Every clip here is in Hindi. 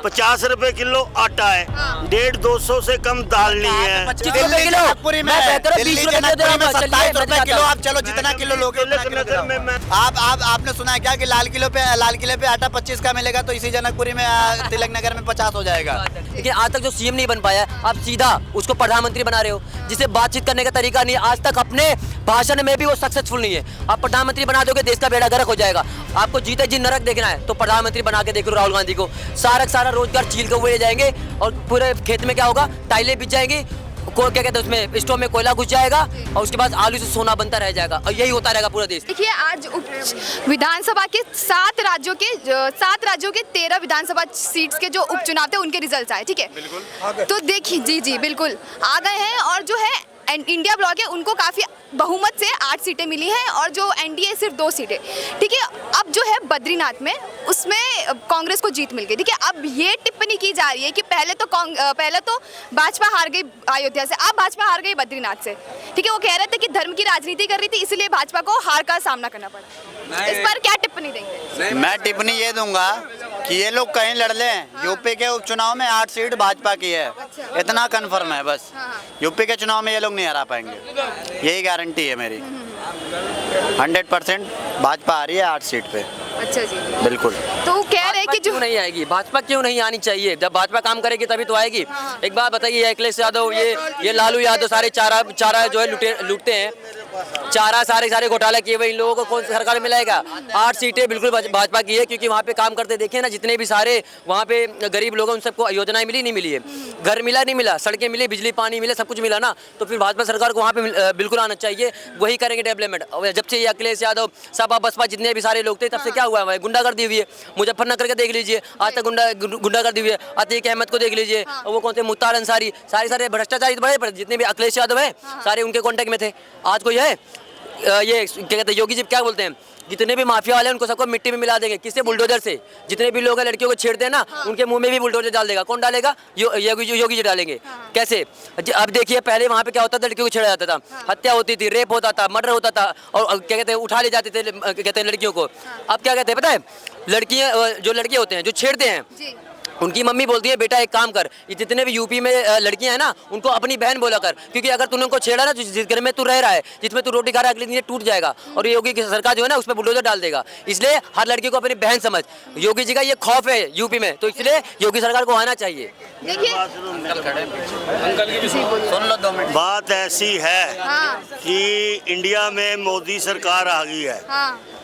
50 रुपए किलो आटा है, 150-200 से कम दाल नहीं है। 25 रुपए किलो नागपुरी में, दिल्ली के नागपुरी में 27 रुपए किलो। आप चलो जितना किलो लोगे उतना किलो खिलाओ। आपने सुना है क्या कि लाल किले पे आटा 25 का मिलेगा, तो इसी जनकपुरी में तिलक नगर में 50 हो जाएगा। लेकिन आज तक जो सीएम नहीं बन पाया, आप सीधा उसको प्रधानमंत्री बना रहे हो, जिसे बातचीत करने का तरीका नहीं। आज तक अपने भाषण में भी वो सक्सेसफुल नहीं है। आप प्रधानमंत्री बना दोगे, देश का बेड़ा गर्क हो जाएगा। आपको जीते जी नरक देखना है तो प्रधानमंत्री बना के देख लो राहुल गांधी को। सारा रोजगार छील के हुए ले जाएंगे और पूरे खेत में क्या होगा, टाइलें बिछ जाएंगी, क्या कहते हैं उसमें, स्टोव में कोयला घुस जाएगा और उसके बाद आलू से सोना बनता रह जाएगा, और यही होता रहेगा पूरा देश। देखिए, आज विधानसभा के 7 राज्यों के 13 विधानसभा सीट्स के जो उपचुनाव थे उनके रिजल्ट आए, ठीक है। तो देखिए, जी बिल्कुल आ गए हैं, और जो है इंडिया ब्लॉक है उनको काफ़ी बहुमत से 8 सीटें मिली हैं, और जो एनडीए सिर्फ 2 सीटें, ठीक है। अब जो है बद्रीनाथ में, उसमें कांग्रेस को जीत मिल गई, ठीक है। अब ये टिप्पणी की जा रही है कि पहले तो भाजपा हार गई अयोध्या से, अब भाजपा हार गई बद्रीनाथ से, ठीक है। वो कह रहे थे कि धर्म की राजनीति कर रही थी, इसलिए भाजपा को हार का सामना करना पड़ा। इस पर क्या टिप्पणी देंगे? मैं टिप्पणी ये दूंगा कि ये लोग कहीं लड़ लें, यूपी के उपचुनाव में 8 सीट भाजपा की है, इतना कंफर्म है बस। यूपी के चुनाव में ये लोग नहीं हरा पाएंगे, यही गारंटी है मेरी। 100% भाजपा आ रही है 8 सीट पे। अच्छा जी, बिल्कुल। तो वो कह रहे हैं कि क्यों नहीं आएगी भाजपा, क्यों नहीं आनी चाहिए? जब भाजपा काम करेगी तभी तो आएगी। एक बात बताइए, अखिलेश यादव, ये लालू यादव सारे चारा जो है लूटते हैं, चारा सारे घोटाला किए हुए इन लोगों को कौन सी सरकार मिलाएगा? 8 सीटें बिल्कुल भाजपा की है, क्योंकि वहाँ पे काम करते देखे ना, जितने भी सारे वहाँ पे गरीब लोगों उन सबको योजनाएं मिली नहीं मिली है, घर मिला नहीं मिला, सड़कें मिली, बिजली पानी मिले, सब कुछ मिला ना, तो फिर भाजपा सरकार को वहाँ पे बिल्कुल आना चाहिए, वही करेंगे डेवलपमेंट। जब से ये अखिलेश यादव, सपा बसपा जितने भी सारे लोग थे, तब से क्या हुआ है, गुंडागर्दी हुई है। मुजफ्फरनगर के देख लीजिए, आज तक गुंडागर्दी हुई है। अतीक अहमद को देख लीजिए, वो कौन थे, मुख्तार अंसारी, सारे भ्रष्टाचारी बड़े जितने भी अखिलेश यादव है सारे उनके कॉन्टेक्ट में थे। आज कोई है ये क्या कहते हैं, योगी जी क्या बोलते हैं, जितने भी माफिया वाले हैं उनको सबको मिट्टी में मिला देंगे। किससे? बुलडोजर से। जितने भी लोग हैं लड़कियों को छेड़ते हैं ना, उनके मुंह में भी बुलडोजर डाल देगा। कौन डालेगा? योगी जी डालेंगे। कैसे? अब देखिए, पहले वहाँ पे क्या होता था, लड़कियों को छेड़ा जाता था, हत्या होती थी, रेप होता था, मर्डर होता था, और क्या कहते हैं, उठा ले जाते थे, कहते हैं लड़कियों को। अब क्या कहते हैं पता है, जो लड़के होते हैं जो छेड़ते हैं, उनकी मम्मी बोलती है, बेटा एक काम कर, ये जितने भी यूपी में लड़कियां हैं ना, उनको अपनी बहन बोला कर, क्योंकि अगर तूने उनको छेड़ा ना, जिस घर में तू रह रहा है, जिसमें तू रोटी खा रहा है, अगले दिन टूट जाएगा, और ये योगी की सरकार जो है ना, उसमें बुलडोजर डाल देगा। इसलिए हर लड़की को अपनी बहन समझ, योगी जी का ये खौफ है यूपी में, तो इसलिए योगी सरकार को आना चाहिए। सुन लो 2 मिनट। बात ऐसी है कि इंडिया में मोदी सरकार आ गई है।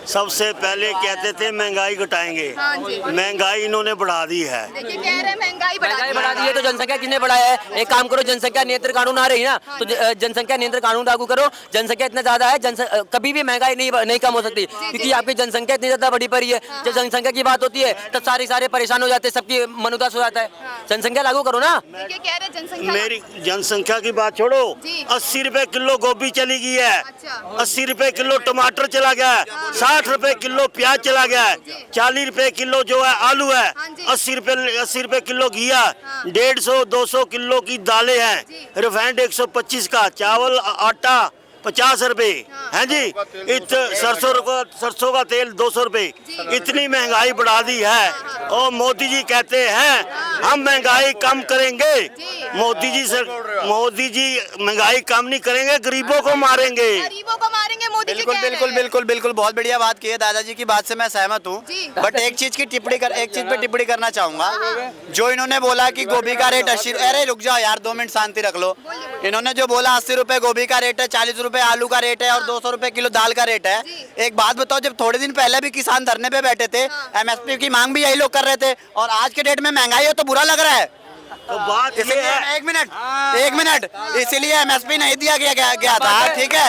सबसे पहले कहते थे महंगाई घटाएंगे, महंगाई इन्होंने बढ़ा दी है। देखिए, कह रहे हैं महंगाई बढ़ा दी है, तो जनसंख्या किसने बढ़ाया है? एक काम करो, जनसंख्या नियंत्रण कानून आ रही है ना, तो जनसंख्या नियंत्रण कानून लागू करो। जनसंख्या इतना ज्यादा है, कभी भी महंगाई नहीं कम हो सकती, क्योंकि आपकी जनसंख्या इतनी ज्यादा बढ़ी पड़ी है। जब जनसंख्या की बात होती है तब सारे परेशान हो जाते हैं, सबकी मन उदास हो जाता है। जनसंख्या लागू करो ना। मेरी जनसंख्या की बात छोड़ो, 80 रुपए किलो गोभी चली गई है, 80 रुपए किलो टमाटर चला गया है, 60 रुपए किलो प्याज चला गया है, 40 रुपए किलो जो है आलू है, 80 रुपए किलो घिया, 150-200 किलो की दालें हैं, रिफाइंड 125 का, चावल आटा 50 रुपए है जी, सरसों का तेल 200 रुपए, इतनी महंगाई बढ़ा दी है। और मोदी जी कहते हैं हम महंगाई कम करेंगे। मोदी जी महंगाई कम नहीं करेंगे, गरीबों को मारेंगे। मोदी जी बिल्कुल बहुत बढ़िया बात की है। दादाजी की बात से मैं सहमत हूँ, बट एक चीज पे टिप्पणी करना चाहूंगा। जो इन्होंने बोला कि गोभी का रेट 80, अरे रुक जाओ यार, 2 मिनट शांति रख लो। इन्होंने जो बोला 80 रुपए गोभी का रेट है, 40 रुपए आलू का रेट है, और 200 रुपए किलो दाल का रेट है। एक बात बताओ, जब थोड़े दिन पहले भी किसान धरने पे बैठे थे, MSP की मांग भी यही लोग कर रहे थे, और आज के डेट में महंगाई हो तो बुरा लग रहा है। तो बात ये है, एक मिनट, इसीलिए MSP नहीं दिया गया था, ठीक है।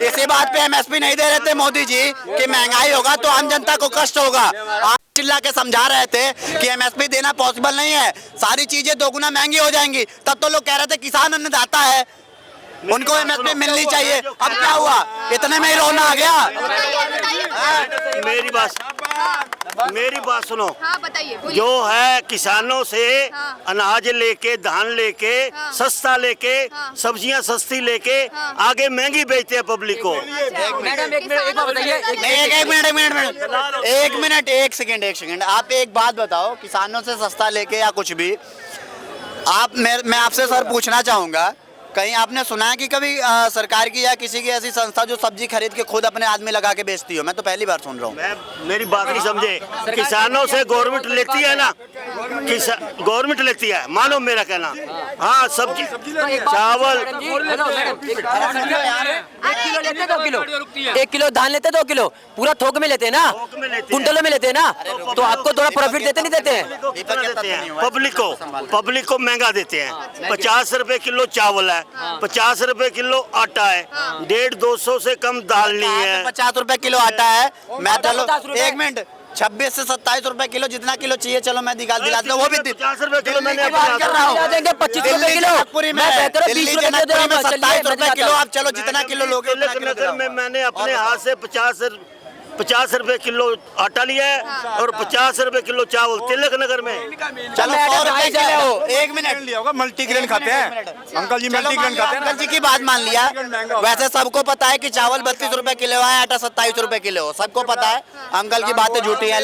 इसी बात पे MSP नहीं दे रहे थे मोदी जी कि महंगाई होगा तो आम जनता को कष्ट होगा। आज चिल्ला के समझा रहे थे कि MSP देना पॉसिबल नहीं है, सारी चीजें दोगुना महंगी हो जाएंगी। तब तो लोग कह रहे थे किसान अन्नदाता है। उनको एमएसपी मिलनी चाहिए। अब क्या हुआ, इतने में ही रोना आ गया। मेरी बात सुनो। हाँ बताइए, बोलिए। जो है किसानों से हाँ। अनाज लेके, धान लेके, हाँ। सस्ता लेके, हाँ। सब्जियां सस्ती लेके हाँ। आगे महंगी बेचते हैं पब्लिक को। मैडम एक बात बताइए, एक सेकंड। आप एक बात बताओ, किसानों से सस्ता लेके या कुछ भी, मैं आपसे सर पूछना चाहूंगा, कहीं आपने सुना है कि कभी सरकार की या किसी की ऐसी संस्था जो सब्जी खरीद के खुद अपने आदमी लगा के बेचती हो? मैं तो पहली बार सुन रहा हूँ। मेरी बात नहीं समझे। किसानों से गवर्नमेंट लेती है ना, गवर्नमेंट लेती है, मानो मेरा कहना। हाँ, सब्जी, चावल, 1 किलो धान लेते 2 किलो पूरा थोक में लेते हैं ना, कुंटलों में लेते हैं ना, तो आपको थोड़ा प्रॉफिट देते नहीं देते हैं? पब्लिक को महंगा देते हैं। 50 रुपए किलो चावल है, 50 रुपए किलो आटा है, 150-200 से कम दाल नहीं है। 50 रुपए किलो आटा है। मैं चलो 1 मिनट, 26 से 27 रुपए किलो, जितना किलो चाहिए चलो मैं दिलाता हूँ। वो भी 50 रुपए किलो मैंने बात कर रहा हूँ। 25 रुपए किलो, जनकपुरी में 27 रुपए किलो। आप चलो जितना किलो लोगे तिलक नगर में मैंने अपने हाथ से 50 रुपए किलो आटा लिया है और 50 रुपए किलो चावल तिलक नगर में। चलो 100 रुपए किलो। 1 मिनट लिया होगा, मल्टीग्रेन खाते हैं अंकल जी, मल्टीग्रेन खाते हैं। अंकल जी की बात मान लिया। वैसे सबको पता है कि चावल 32 रुपए किलो है, आटा 27 रुपए किलो, सबको पता है। अंकल की बातें झूठी है,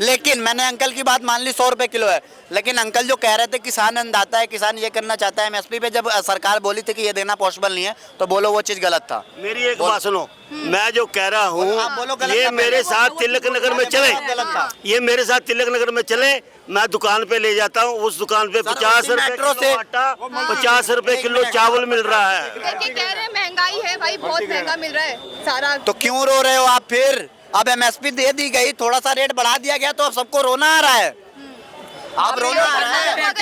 लेकिन मैंने अंकल की बात मान ली 100 रुपए किलो है। लेकिन अंकल जो कह रहे थे किसान अन्नदाता है, किसान ये करना चाहता है, एमएसपी पे जब सरकार बोली थी कि ये देना पॉसिबल नहीं है, तो बोलो वो चीज गलत था। मेरी एक बात सुनो, मैं जो कह रहा हूँ ये मेरे साथ तिलक नगर में चले, ये मेरे साथ तिलक नगर में चले, मैं दुकान पे ले जाता हूँ। उस दुकान पे 50 रुपए किलो आटा, 50 रुपए किलो चावल मिल रहा है। देखिए कह रहे हैं महंगाई है भाई, बहुत महंगा मिल रहा है सारा। तो क्यों रो रहे हो आप फिर? अब एमएसपी दे दी गई, थोड़ा सा रेट बढ़ा दिया गया, तो अब सबको रोना आ रहा है। आप रोना आ रहा है।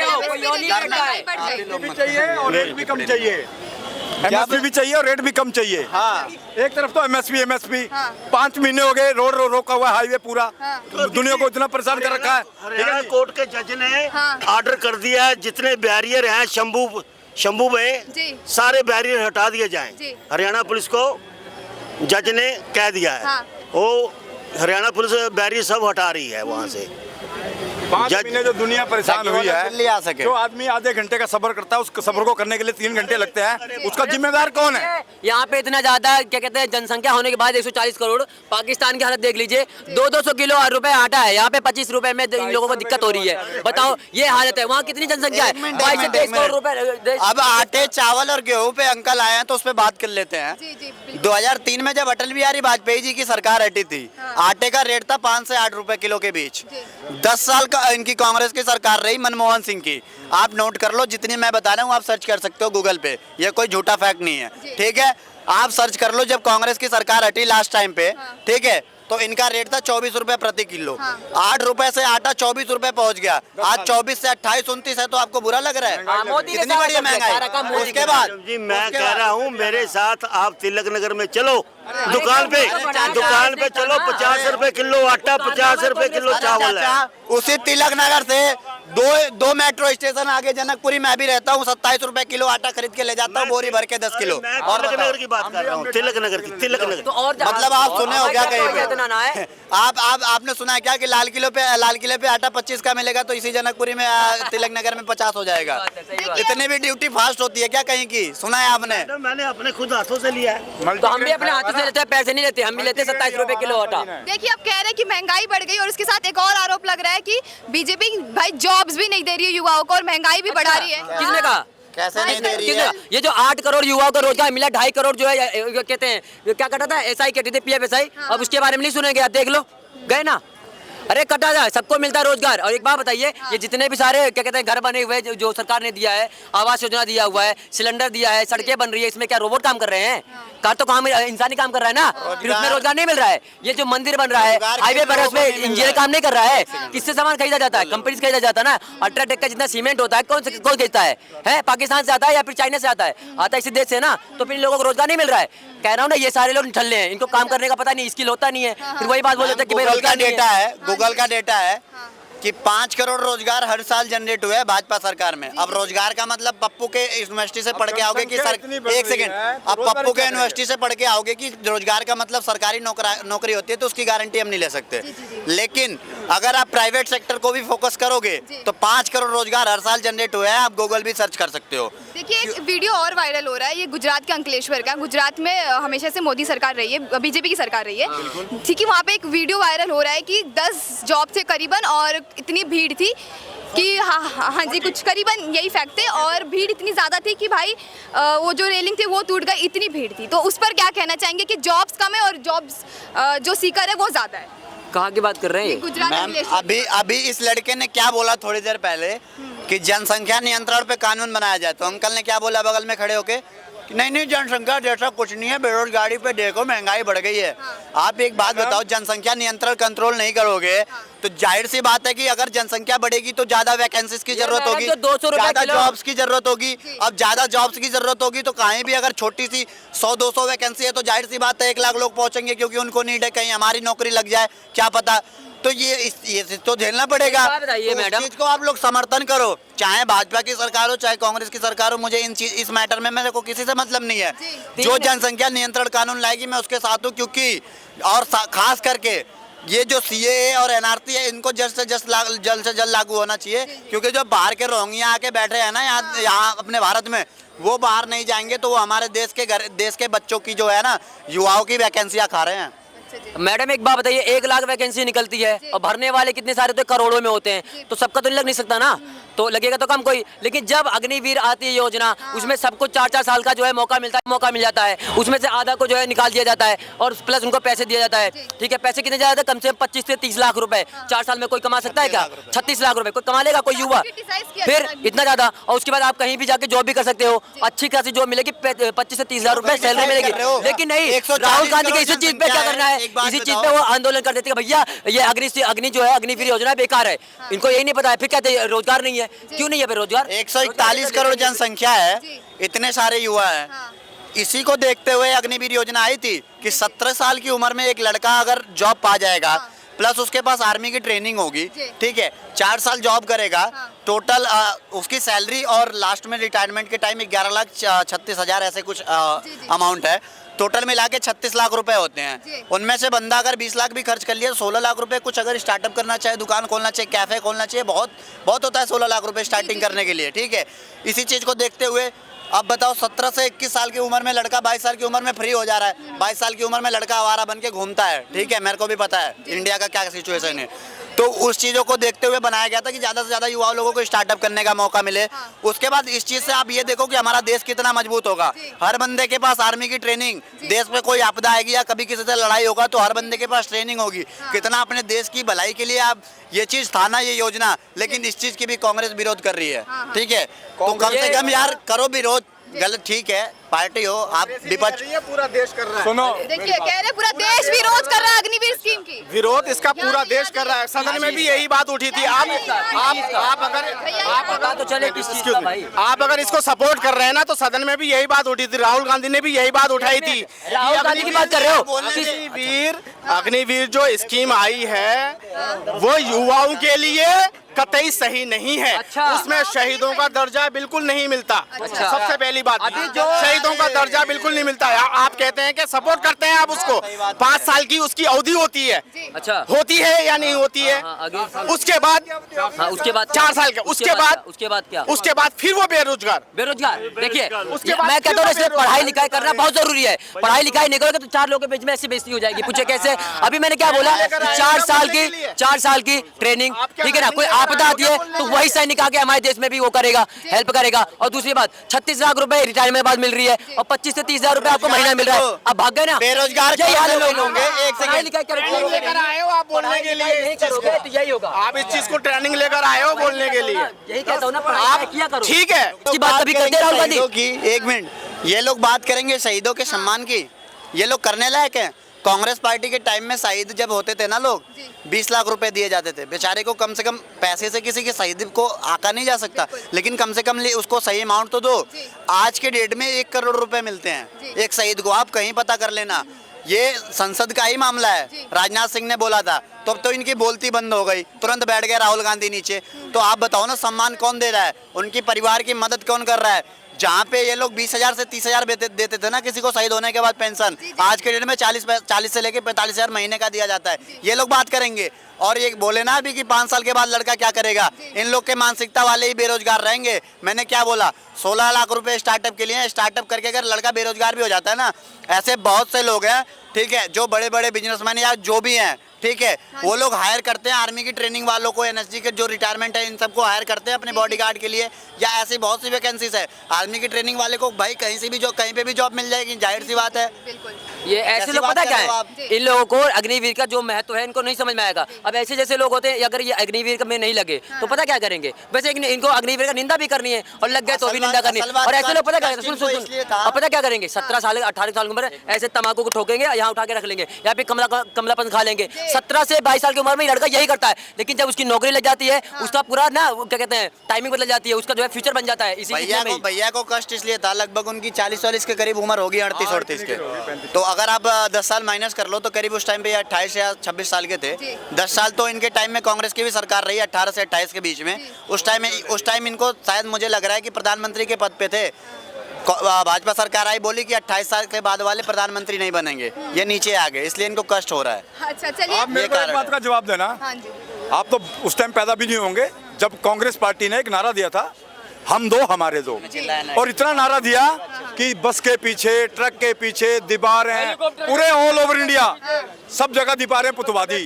चाहिए और रेट भी कम चाहिए, एमएसपी भी चाहिए और रेट भी कम चाहिए। हाँ। एक तरफ तो एमएसपी 5 महीने हो गए रोड रोका हुआ हाईवे पूरा, दुनिया को इतना परेशान कर रखा है। हरियाणा कोर्ट के जज ने ऑर्डर कर दिया है, जितने बैरियर हैं शंभू में सारे बैरियर हटा दिए जाएं। हरियाणा पुलिस को जज ने कह दिया है। वो हरियाणा पुलिस बैरियर सब हटा रही है वहाँ से। 5 महीने जो दुनिया परेशान हुई दिल्ली आ है, सके। जो आदमी आधे घंटे का सफर करता है, उस सफर को करने के लिए 3 घंटे लगते हैं, उसका जिम्मेदार कौन है? यहाँ पे इतना ज्यादा क्या कहते हैं जनसंख्या होने के बाद 140 करोड़, पाकिस्तान की हालत देख लीजिए, 200 किलो रुपए आटा है, यहाँ पे 25 रुपए में इन लोगों को दिक्कत हो रही है। बताओ ये हालत है, वहाँ कितनी जनसंख्या है? 22 से 23 करोड़ रुपए। अब आटे चावल और गेहूं पे अंकल आए हैं तो उस पे बात कर लेते हैं। 2003 में जब अटल बिहारी वाजपेयी जी की सरकार हटी थी, आटे का रेट था 5 से 8 रुपए किलो के बीच। 10 साल का इनकी कांग्रेस की सरकार रही मनमोहन सिंह की। आप नोट कर लो, जितनी मैं बता रहा हूँ आप सर्च कर सकते हो गूगल पे, ये कोई झूठा फैक्ट नहीं है, ठीक है? आप सर्च कर लो, जब कांग्रेस की सरकार हटी लास्ट टाइम पे, ठीक है, तो इनका रेट था 24 रुपए प्रति किलो। 8 रुपए से आटा 24 रुपए पहुंच गया। आज 24 से 28-29 है, तो आपको बुरा लग रहा है? कितनी बड़ी महंगाई। उसके बाद जी मैं कह रहा हूँ मेरे साथ आप तिलक नगर में चलो, दुकान पे चलो, 50 रुपए किलो आटा, 50 रुपए किलो चावल है। उसी तिलक नगर से दो मेट्रो स्टेशन आगे जनकपुरी में भी रहता हूँ, 27 रुपए किलो आटा खरीद के ले जाता हूँ, बोरी भर के 10 किलो। और तिलक नगर की बात कर रहा हूँ, तिलक नगर की, तिलक नगर। मतलब आप सुने हो क्या कहीं पे? आपने सुना है क्या कि लाल किले पे आटा 25 का मिलेगा, तो इसी जनकपुरी में तिलक नगर में 50 हो जाएगा? इतनी भी ड्यूटी फास्ट होती है क्या कहीं की? सुना है आपने? मैंने अपने खुद हाथों से लिया है। तो हम भी अपने हाथों से लेते हैं, पैसे नहीं लेते, हम भी लेते हैं 27 रुपए किलो आटा। देखिए अब कह रहे हैं कि महंगाई बढ़ गई, और इसके साथ एक और आरोप लग रहा है कि बीजेपी भाई जॉब्स भी नहीं दे रही है युवाओं को, और महंगाई भी बढ़ा रही है। किसने कहा? कैसे नहीं दे रही है? ये जो 8 करोड़ युवाओं को रोजगार मिला, 2.5 करोड़ जो है कहते हैं क्या कटा था, एसआई कटी थी, PFSI, अब उसके बारे में नहीं सुनेंगे? आप देख लो, गए ना, अरे कटा जाए, सबको मिलता है रोजगार। और एक बात बताइए, ये जितने भी सारे क्या कहते हैं घर बने हुए जो सरकार ने दिया है, आवास योजना दिया हुआ है, सिलेंडर दिया है, सड़कें बन रही है, इसमें क्या रोबोट काम कर रहे हैं? कार तो काम इंसानी काम कर रहा है ना, फिर उसमें रोजगार नहीं मिल रहा है। ये जो मंदिर बन रहा है, हाईवे पर, उसमें इंजीनियर काम नहीं कर रहा है। किससे सामान खरीदा जाता है? कंपनी से खरीदा जाता है ना। अल्ट्राटेक का जितना सीमेंट होता है कौन खरीदता है? पाकिस्तान से आता है या फिर चाइना से आता है? आता है इसी देश से ना, तो फिर इन लोगों को रोजगार नहीं मिल रहा है। कह रहा हूँ ना, ये सारे लोग ठल्ले हैं, इनको काम करने का पता नहीं, स्किल होता नहीं है, फिर वही बात बोल देते हैं कि भाई रोजगार डेटा है, गूगल का डेटा है, कि 5 करोड़ रोजगार हर साल जनरेट हुए हैं भाजपा सरकार में। अब रोजगार का मतलब पप्पू के यूनिवर्सिटी से पढ़ के आओगे कि एक सेकंड, अब पप्पू के यूनिवर्सिटी से पढ़ के आओगे कि रोजगार का मतलब सरकारी नौकरी होती है, तो उसकी गारंटी हम नहीं ले सकते। लेकिन अगर आप प्राइवेट सेक्टर को भी फोकस करोगे तो 5 करोड़ रोजगार हर साल जनरेट हुए हैं, आप गूगल भी सर्च कर सकते हो। देखिए एक वीडियो और वायरल हो रहा है, ये गुजरात के अंकलेश्वर का। गुजरात में हमेशा से मोदी सरकार रही है, बीजेपी की सरकार रही है, ठीक है। वहाँ पे एक वीडियो वायरल हो रहा है कि 10 जॉब थे करीबन, और इतनी भीड़ थी कि हाँ जी, कुछ करीबन यही फैक्ट थे, और भीड़ इतनी ज़्यादा थी कि भाई वो जो रेलिंग थी वो टूट गई, इतनी भीड़ थी। तो उस पर क्या कहना चाहेंगे कि जॉब्स कम है और जॉब्स जो सीकर है वो ज़्यादा है? कहाँ की बात कर रहे हैं? गुजरात मैम अभी इस लड़के ने क्या बोला थोड़ी देर पहले कि जनसंख्या नियंत्रण पे कानून बनाया जाए, तो अंकल ने क्या बोला बगल में खड़े होके? नहीं जनसंख्या जैसा कुछ नहीं है, बेरोजगारी पे देखो महंगाई बढ़ गई है। आप एक बात बताओ, जनसंख्या नियंत्रण कंट्रोल नहीं करोगे तो जाहिर सी बात है कि अगर जनसंख्या बढ़ेगी तो ज्यादा वैकेंसीज की जरूरत होगी, ज्यादा जॉब्स की जरूरत होगी। अब ज्यादा जॉब्स की जरूरत होगी तो कहीं भी अगर छोटी सी 100-200 वैकेंसी है तो जाहिर सी बात है 1 लाख लोग पहुंचेंगे, क्योंकि उनको नीड है, कहीं हमारी नौकरी लग जाए क्या पता। तो ये तो झेलना पड़ेगा। बताइए मैडम, इस चीज को आप लोग समर्थन करो, चाहे भाजपा की सरकार हो चाहे कांग्रेस की सरकार हो, मुझे इस मैटर में मेरे को किसी से मतलब नहीं है। जो जनसंख्या नियंत्रण कानून लाएगी मैं उसके साथ हूँ, क्योंकि और खास करके ये जो CAA और NRC है इनको जल्द से जल्द लागू होना चाहिए, क्योंकि जो बाहर के रोहिंग्या आके बैठे हैं ना यहाँ अपने भारत में, वो बाहर नहीं जाएंगे तो वो हमारे देश के बच्चों की जो है ना, युवाओं की वैकेंसियाँ खा रहे हैं। मैडम एक बात बताइए, 1 लाख वैकेंसी निकलती है और भरने वाले कितने सारे तो करोड़ों में होते हैं, तो सबका तो लग नहीं सकता ना, तो लगेगा तो कम कोई। लेकिन जब अग्निवीर आती है योजना, उसमें सबको 4-4 साल का जो है मौका मिल जाता है, उसमें से आधा को जो है निकाल दिया जाता है और प्लस उनको पैसे दिया जाता है, ठीक है। पैसे कितने जाते हैं? कम से कम 25 से 30 लाख रुपए 4 साल में कोई कमा सकता है क्या? 36 लाख रुपए कोई कमा लेगा कोई युवा? फिर इतना ज्यादा, और उसके बाद आप कहीं भी जाके जॉब भी कर सकते हो, अच्छी खासी जॉब मिलेगी, 25 से 30 लाख रुपए सैलरी मिलेगी। लेकिन नहीं, राहुल गांधी के इसी चीज पे क्या करना है, इसी चीज पे वो आंदोलन कर देते हैं भैया ये अग्नि जो है अग्निवीर योजना बेकार है। इनको यही नहीं पता है, फिर कहते हैं रोजगार नहीं है। क्यों नहीं है फिर रोजगार? 141 करोड़ जनसंख्या है, इतने सारे युवा हैं। इसी को देखते हुए अग्निवीर योजना आई थी कि 17 साल की उम्र में एक लड़का अगर जॉब पा जाएगा, प्लस उसके पास आर्मी की ट्रेनिंग होगी, ठीक है, 4 साल जॉब करेगा, टोटल उसकी सैलरी और लास्ट में रिटायरमेंट के टाइम 11,36,000 ऐसे कुछ अमाउंट है, टोटल मिला के 36 लाख रुपए होते हैं। उनमें से बंदा अगर 20 लाख भी खर्च कर लिया तो 16 लाख रुपए कुछ अगर स्टार्टअप करना चाहे, दुकान खोलना चाहिए, कैफे खोलना चाहिए, बहुत होता है 16 लाख रुपए स्टार्टिंग करने के लिए, ठीक है। इसी चीज को देखते हुए अब बताओ 17 से 21 साल की उम्र में लड़का 22 साल की उम्र में फ्री हो जा रहा है, 22 साल की उम्र में लड़का आवारा बन के घूमता है, ठीक है, मेरे को भी पता है इंडिया का क्या सिचुएशन है। तो उस चीज़ों को देखते हुए बनाया गया था कि ज़्यादा से ज़्यादा युवा लोगों को स्टार्टअप करने का मौका मिले। उसके बाद इस चीज़ से आप ये देखो कि हमारा देश कितना मजबूत होगा। हर बंदे के पास आर्मी की ट्रेनिंग, देश में कोई आपदा आएगी या कभी किसी से लड़ाई होगा तो हर बंदे के पास ट्रेनिंग होगी। कितना अपने देश की भलाई के लिए आप ये चीज़ था ना, ये योजना, लेकिन इस चीज़ की भी कांग्रेस विरोध कर रही है, ठीक है। तो कम से कम यार करो विरोध, गलत ठीक है, पार्टी हो आप, विपक्ष पूरा देश कर रहा है। सुनो, देखिए कह रहे पूरा देश विरोध कर रहा है अग्निवीर स्कीम की, विरोध इसका पूरा देश कर रहा है। सदन में भी यही बात उठी थी। आप अगर इसको सपोर्ट कर रहे हैं ना तो सदन में भी यही बात उठी थी, राहुल गांधी ने भी यही बात उठाई थी। राहुल गांधी की बात कर रहे हो? अग्निवीर जो स्कीम आई है वो युवाओं के लिए कतई सही नहीं है। अच्छा। उसमें शहीदों का दर्जा बिल्कुल नहीं मिलता। अच्छा। सबसे पहली बात, अभी जो शहीदों का दर्जा बिल्कुल नहीं मिलता है। आप कहते हैं कि सपोर्ट करते हैं आप उसको, 5 साल की उसकी अवधि होती है, अच्छा होती है या नहीं होती है। उसके बाद 4 साल का, उसके बाद क्या? उसके बाद फिर वो बेरोजगार। देखिए उसके बाद मैं कहता हूँ फिर वो पढ़ाई लिखाई करना बहुत जरूरी है। पढ़ाई लिखाई नहीं करोगे तो 4 लोगों के बीच में ऐसी बेइज्जती हो जाएगी। पूछे कैसे? अभी मैंने क्या बोला, 4 साल की ट्रेनिंग, ठीक है ना। कोई आपदा आती है तो वही सैनिक आके हमारे देश में भी वो करेगा, हेल्प करेगा। और दूसरी बात 36 लाख रुपए रिटायरमेंट बाद मिल रही है और 25 से 30 हजार रुपए आपको महीना मिल रहा है। अब भाग गए ना बेरोजगार यही हाल लोग होंगे। एक पढ़ाई लिखाई लेकर आए हो आप बोलने के लिए, नहीं करोगे तो यही होगा। आप इस चीज को ट्रेनिंग लेकर आए हो बोलने के लिए, यही कहता हूँ ना, पढ़ाई किया करो। ठीक है। इसकी बात अभी करते राहुल गांधी की। एक मिनट, ये लोग बात करेंगे शहीदों के सम्मान की, ये लोग करने लायक हैं। कांग्रेस पार्टी के टाइम में शहीद जब होते थे ना लोग, 20 लाख रुपए दिए जाते थे बेचारे को। कम से कम पैसे से किसी के शहीद को आका नहीं जा सकता, लेकिन कम से कम उसको सही अमाउंट तो दो। आज के डेट में 1 करोड़ रुपए मिलते हैं एक शहीद को, आप कहीं पता कर लेना। ये संसद का ही मामला है। राजनाथ सिंह ने बोला था तो अब तो इनकी बोलती बंद हो गई, तुरंत बैठ गए राहुल गांधी नीचे। तो आप बताओ ना, सम्मान कौन दे रहा है, उनकी परिवार की मदद कौन कर रहा है? जहाँ पे ये लोग 20,000 से 30,000 देते थे ना किसी को शहीद होने के बाद पेंशन, आज के डेट में 40 से लेके 45,000 महीने का दिया जाता है। ये लोग बात करेंगे और ये बोले ना अभी कि 5 साल के बाद लड़का क्या करेगा, इन लोग के मानसिकता वाले ही बेरोजगार रहेंगे। मैंने क्या बोला, 16 लाख रुपए स्टार्टअप के लिए, स्टार्टअप करके अगर लड़का बेरोजगार भी हो जाता है ना, ऐसे बहुत से लोग हैं, ठीक है, जो बड़े बड़े बिजनेसमैन या जो भी हैं, ठीक है, वो लोग हायर करते हैं आर्मी की ट्रेनिंग वालों को, एनएसजी के जो रिटायरमेंट है इन सबको हायर करते हैं अपने बॉडीगार्ड के लिए, या ऐसी बहुत सी वैकेंसीज है। आर्मी की ट्रेनिंग वाले को भाई कहीं से भी जो कहीं पे भी जॉब मिल जाएगी, जाहिर सी बात है। ये ऐसे लोग पता क्या है, इन लोगों को अग्निवीर का जो महत्व है इनको नहीं समझ में आएगा। अब ऐसे जैसे लोग होते हैं, अगर ये अग्निवीर में नहीं लगे तो पता क्या करेंगे, वैसे इनको अग्निवीर का निंदा भी करनी है और लग गए तो भी निंदा करनी है। और ऐसे लोग पता क्या, सुन अब पता क्या करेंगे, 17 साल 18 साल की उम्र ऐसे तम्बाकू को ठोकेंगे, यहाँ उठा के रख लेंगे, या फिर कमलापन खा लेंगे। 17 से 22 साल की उम्र में लड़का यही करता है, लेकिन जब उसकी नौकरी लग जाती है, उसका पूरा ना क्या कहते हैं टाइमिंग बदल जाती है, उसका जो है फ्यूचर बन जाता है। इसी भैया को कष्ट इसलिए था, लगभग उनकी 40-40 के करीब उम्र होगी, 38-38 के। तो अगर आप 10 साल माइनस कर लो तो करीब उस टाइम पे 28 या 26 साल के थे। 10 साल तो इनके टाइम में कांग्रेस की भी सरकार रही, 18 से 28 के बीच में। उस टाइम इनको शायद मुझे लग रहा है कि प्रधानमंत्री के पद पे थे। भाजपा सरकार आई, बोली कि 28 साल के बाद वाले प्रधानमंत्री नहीं बनेंगे, ये नीचे आ गए, इसलिए इनको कष्ट हो रहा है। अच्छा चलिए, आप मेरे को एक बात का जवाब देना। हाँ जी। आप तो उस टाइम पैदा भी नहीं होंगे जब कांग्रेस पार्टी ने एक नारा दिया था, हम दो हमारे दो, और इतना नारा दिया कि बस के पीछे, ट्रक के पीछे दीवारें, पूरे ऑल ओवर इंडिया सब जगह दीवारें पुतवा दी।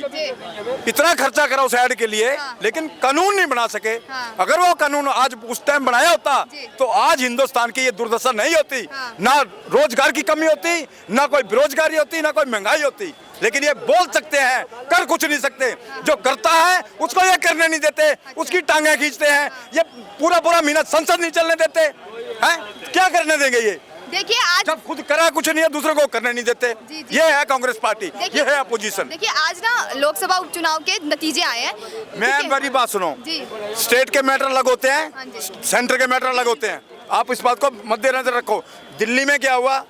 इतना खर्चा करा उस ऐड के लिए, लेकिन कानून नहीं बना सके। अगर वो कानून आज उस टाइम बनाया होता तो आज हिंदुस्तान की ये दुर्दशा नहीं होती, ना रोजगार की कमी होती, ना कोई बेरोजगारी होती, ना कोई महंगाई होती। लेकिन ये बोल सकते हैं, कर कुछ नहीं सकते। जो करता है उसको ये करने नहीं देते, उसकी टांगें खींचते हैं। ये पूरा महीना संसद नहीं चलने देते हैं, क्या करने देंगे ये? देखिए आज जब खुद करा कुछ नहीं है, दूसरे को करने नहीं देते। ये है कांग्रेस पार्टी, ये है अपोजिशन। देखिए आज ना लोकसभा उपचुनाव के नतीजे आए हैं। मैं मेरी बात सुनो, स्टेट के मैटर अलग होते हैं, सेंटर के मैटर अलग होते हैं। आप इस बात को मद्देनजर रखो। दिल्ली में क्या हुआ,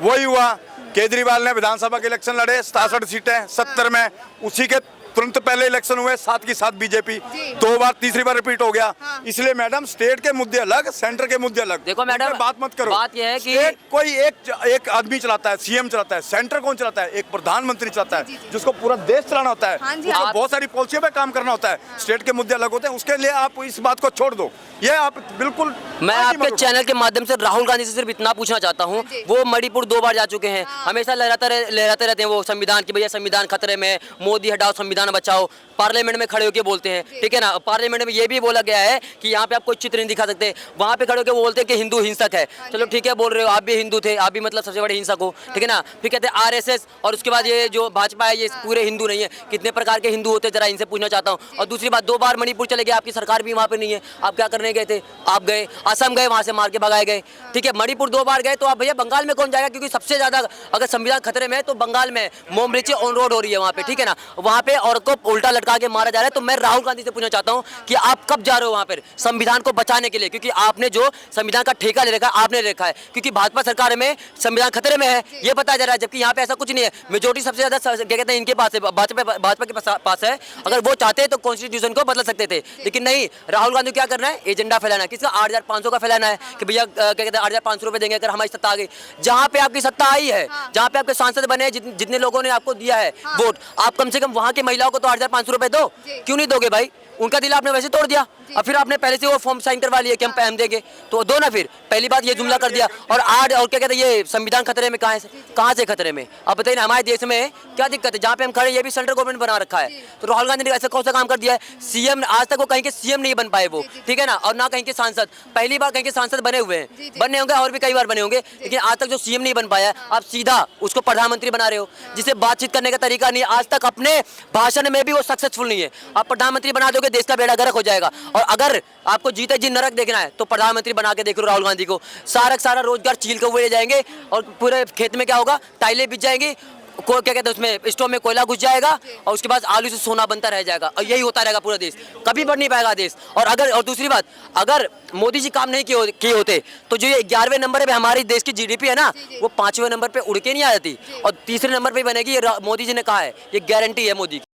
वही हुआ। केजरीवाल ने विधानसभा के इलेक्शन लड़े, 67 सीटें 70 में, उसी के तुरंत पहले इलेक्शन हुए 7 की 7 बीजेपी, 2 बार, तीसरी बार रिपीट हो गया। इसलिए मैडम स्टेट के मुद्दे अलग, सेंटर के मुद्दे अलग। देखो मैडम, बात मत करो। बात यह है कि कोई एक आदमी चलाता है, सीएम चलाता है, सेंटर कौन चलाता है? एक प्रधानमंत्री चलाता है, जिसको पूरा देश चलाना होता है। उसको बहुत सारी पॉलिसियों पे काम करना होता है। स्टेट के मुद्दे अलग होते हैं, उसके लिए आप इस बात को छोड़ दो। ये आप बिल्कुल, मैं आपके चैनल के माध्यम से राहुल गांधी से सिर्फ इतना पूछना चाहता हूं, वो मणिपुर 2 बार जा चुके हैं, हमेशा लहराते रहते हैं वो संविधान की, भैया संविधान खतरे में, मोदी हटाओ संविधान बचाओ। पार्लियामेंट में खड़े होकर बोलते हैं, ठीक है ना। पार्लियामेंट में ये भी बोला गया है कि यहाँ पे आप कोई चित्र नहीं दिखा सकते। वहाँ पे खड़े होकर वो बोलते हैं कि हिंदू हिंसक है। चलो ठीक है, बोल रहे हो, आप भी हिंदू थे, आप भी मतलब सबसे बड़े हिंसक हो, ठीक है ना। फिर कहते हैं आरएसएस, और उसके बाद ये जो भाजपा है ये पूरे हिंदू नहीं है। कितने प्रकार के हिंदू होते हैं, जरा इनसे पूछना चाहता हूँ। और दूसरी बात, 2 बार मणिपुर चले गए, आपकी सरकार भी वहाँ पे नहीं है, आप क्या करने गए थे? आप गए असम गए, वहाँ से मार के भगाए गए, ठीक है। मणिपुर 2 बार गए तो आप भैया बंगाल में कौन जाएगा? क्योंकि सबसे ज्यादा अगर संविधान खतरे में है तो बंगाल में मोमरीचे ऑन रोड हो रही है वहाँ पे, ठीक है ना। वहाँ पे और को उल्टा लटका के मारा जा रहा है। तो मैं राहुल गांधी से पूछना चाहता हूं कि आप कब जा रहे हो वहां पर संविधान को बचाने के लिए? क्योंकि आपने जो संविधान का ठेका ले रखा है, आपने ले रखा है। क्योंकि भाजपा सरकार में संविधान खतरे में है, ये बताया जा रहा है, जबकि यहाँ पे ऐसा कुछ नहीं है। मेजोरिटी सबसे ज्यादा क्या कहते हैं इनके पास है, भाजपा के पास है। अगर वो चाहते हैं तो कॉन्स्टिट्यूशन को बदल सकते थे, लेकिन नहीं। राहुल गांधी क्या करना है? एजेंडा फैलाना है। किसका? 8,500 का फैलाना है कि भैया क्या कहते हैं 8,500 रुपए देंगे अगर हमारी सत्ता आ गई। जहाँ पे आपकी सत्ता आई है, जहाँ पे आपके सांसद बने, जितने लोगों ने आपको दिया है वोट, आप कम से कम वहाँ की महिलाओं को तो 8,500 रुपए दो। क्यों नहीं दोगे भाई? उनका दिल आपने वैसे तोड़ दिया, और फिर आपने पहले से वो फॉर्म साइन करवा लिया कि हम देंगे, तो दो ना। फिर पहली बात ये जुमला कर दिया। और क्या कहते हैं ये संविधान खतरे में कहाँ से खतरे में? अब बताइए ना, हमारे देश में क्या दिक्कत है? जहाँ पे हम खड़े ये भी सेंट्रल गवर्नमेंट बना रखा है। तो राहुल गांधी ने ऐसा कौन सा काम कर दिया है? सीएम आज तक वो कहीं के सीएम नहीं बन पाए वो, ठीक है ना। और ना कहीं के सांसद, पहली बार कहीं के सांसद बने हुए हैं, बने होंगे और भी कई बार बने होंगे, लेकिन आज तक जो सीएम नहीं बन पाया, आप सीधा उसको प्रधानमंत्री बना रहे हो, जिसे बातचीत करने का तरीका नहीं है। आज तक अपने भाषण में भी वो सक्सेसफुल नहीं है। आप प्रधानमंत्री बना दोगे, देश का बेड़ा गर्क हो जाएगा। और अगर आपको जीते जी नरक देखना है तो प्रधानमंत्री बना के देख लो राहुल गांधी को। सारा रोजगार छील के हुए ले जाएंगे और पूरे खेत में क्या होगा? टाइलें बिछ जाएंगी, क्या कहते हैं उसमें स्टोव में कोयला घुस जाएगा और उसके बाद आलू से सोना बनता रह जाएगा और यही होता रहेगा पूरा देश, कभी बढ़ नहीं पाएगा देश। और दूसरी बात, अगर मोदी जी काम नहीं किए होते तो जो ये 11वें नंबर पे हमारे देश की जीडीपी है ना, वो 5वें नंबर पे उड़ के नहीं आ जाती और तीसरे नंबर पे बनेगी। ये मोदी जी ने कहा है, ये गारंटी है मोदी की।